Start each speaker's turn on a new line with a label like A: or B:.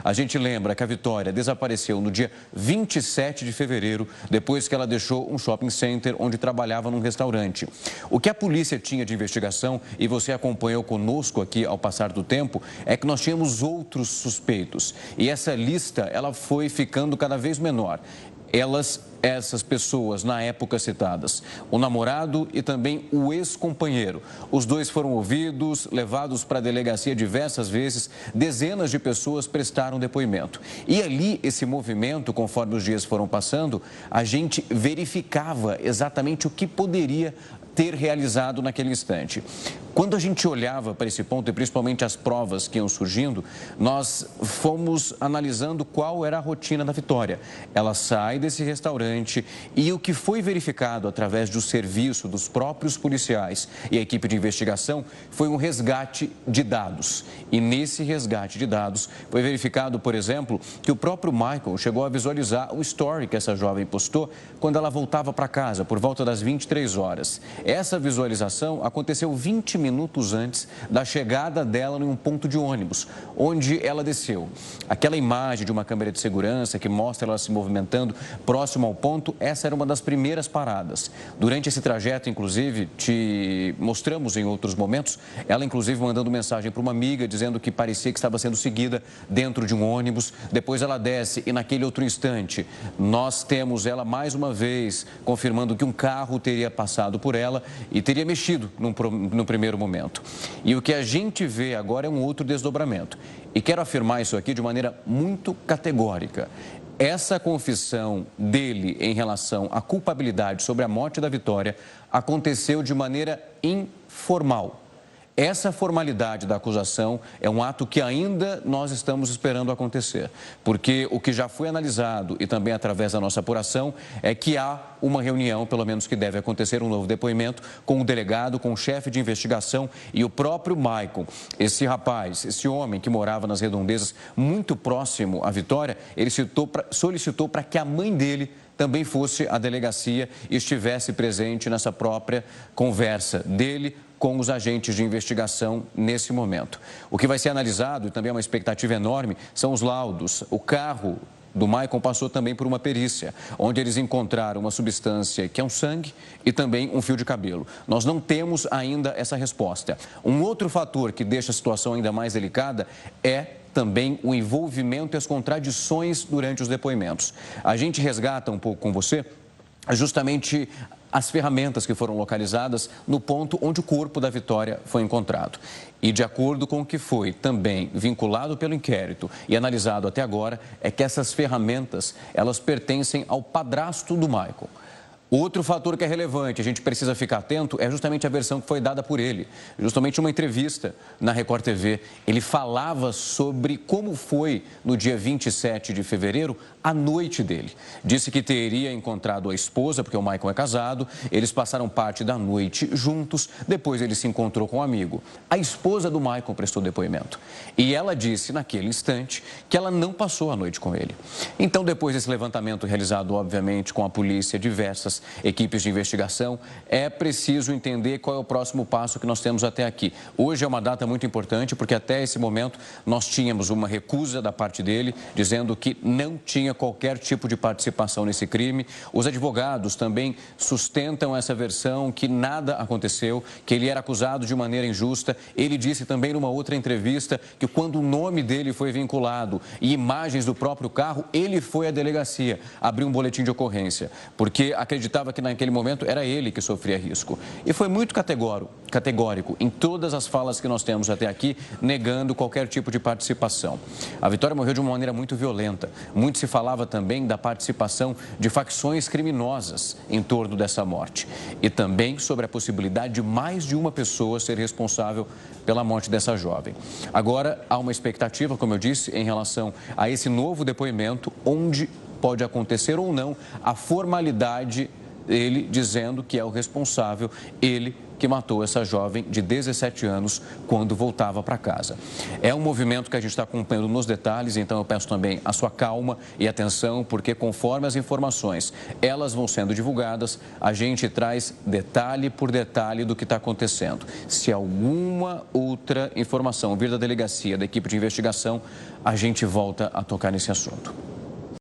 A: A gente lembra que a Vitória desapareceu no dia 27 de fevereiro, depois que ela deixou um shopping center onde trabalhava num restaurante. O que a polícia tinha de investigação, e você acompanhou conosco aqui ao passar do tempo, é que nós tínhamos outros suspeitos. E essa lista, ela foi ficando cada vez menor. Essas pessoas, na época citadas, o namorado e também o ex-companheiro. Os dois foram ouvidos, levados para a delegacia diversas vezes, dezenas de pessoas prestaram depoimento. E ali, esse movimento, conforme os dias foram passando, a gente verificava exatamente o que poderia ter realizado naquele instante. Quando a gente olhava para esse ponto, e principalmente as provas que iam surgindo, nós fomos analisando qual era a rotina da Vitória. Ela sai desse restaurante e o que foi verificado através do serviço dos próprios policiais e a equipe de investigação foi um resgate de dados. E nesse resgate de dados foi verificado, por exemplo, que o próprio Michael chegou a visualizar o story que essa jovem postou quando ela voltava para casa, por volta das 23 horas. Essa visualização aconteceu 20 minutos antes da chegada dela em um ponto de ônibus, onde ela desceu. Aquela imagem de uma câmera de segurança que mostra ela se movimentando próximo ao ponto, essa era uma das primeiras paradas. Durante esse trajeto, inclusive, te mostramos em outros momentos, ela inclusive mandando mensagem para uma amiga dizendo que parecia que estava sendo seguida dentro de um ônibus. Depois ela desce e naquele outro instante, nós temos ela mais uma vez confirmando que um carro teria passado por ela e teria mexido no primeiro momento. E o que a gente vê agora é um outro desdobramento. E quero afirmar isso aqui de maneira muito categórica. Essa confissão dele em relação à culpabilidade sobre a morte da Vitória aconteceu de maneira informal. Essa formalidade da acusação é um ato que ainda nós estamos esperando acontecer, porque o que já foi analisado e também através da nossa apuração é que há uma reunião, pelo menos que deve acontecer um novo depoimento, com o delegado, com o chefe de investigação e o próprio Michael. Esse rapaz, esse homem que morava nas redondezas, muito próximo à Vitória, ele solicitou para que a mãe dele também fosse à delegacia e estivesse presente nessa própria conversa dele com os agentes de investigação nesse momento. O que vai ser analisado, e também é uma expectativa enorme, são os laudos. O carro do Michael passou também por uma perícia, onde eles encontraram uma substância que é um sangue e também um fio de cabelo. Nós não temos ainda essa resposta. Um outro fator que deixa a situação ainda mais delicada é também o envolvimento e as contradições durante os depoimentos. A gente resgata um pouco com você justamente as ferramentas que foram localizadas no ponto onde o corpo da Vitória foi encontrado. E de acordo com o que foi também vinculado pelo inquérito e analisado até agora, é que essas ferramentas, elas pertencem ao padrasto do Michael. Outro fator que é relevante, a gente precisa ficar atento, é justamente a versão que foi dada por ele. Justamente uma entrevista na Record TV, ele falava sobre como foi no dia 27 de fevereiro, a noite dele. Disse que teria encontrado a esposa, porque o Michael é casado, eles passaram parte da noite juntos, depois ele se encontrou com um amigo. A esposa do Michael prestou depoimento e ela disse naquele instante que ela não passou a noite com ele. Então, depois desse levantamento realizado, obviamente, com a polícia, diversas equipes de investigação, é preciso entender qual é o próximo passo que nós temos até aqui. Hoje é uma data muito importante, porque até esse momento nós tínhamos uma recusa da parte dele, dizendo que não tinha qualquer tipo de participação nesse crime. Os advogados também sustentam essa versão que nada aconteceu, que ele era acusado de maneira injusta. Ele disse também numa outra entrevista que quando o nome dele foi vinculado e imagens do próprio carro, ele foi à delegacia abrir um boletim de ocorrência, porque acreditava que naquele momento era ele que sofria risco. E foi muito categórico em todas as falas que nós temos até aqui, negando qualquer tipo de participação. A Vitória morreu de uma maneira muito violenta. Muito se falava também da participação de facções criminosas em torno dessa morte. E também sobre a possibilidade de mais de uma pessoa ser responsável pela morte dessa jovem. Agora, há uma expectativa, como eu disse, em relação a esse novo depoimento, onde pode acontecer ou não a formalidade ele dizendo que é o responsável, ele que matou essa jovem de 17 anos quando voltava para casa. É um movimento que a gente está acompanhando nos detalhes, então eu peço também a sua calma e atenção, porque conforme as informações elas vão sendo divulgadas, a gente traz detalhe por detalhe do que está acontecendo. Se alguma outra informação vir da delegacia, da equipe de investigação, a gente volta a tocar nesse assunto.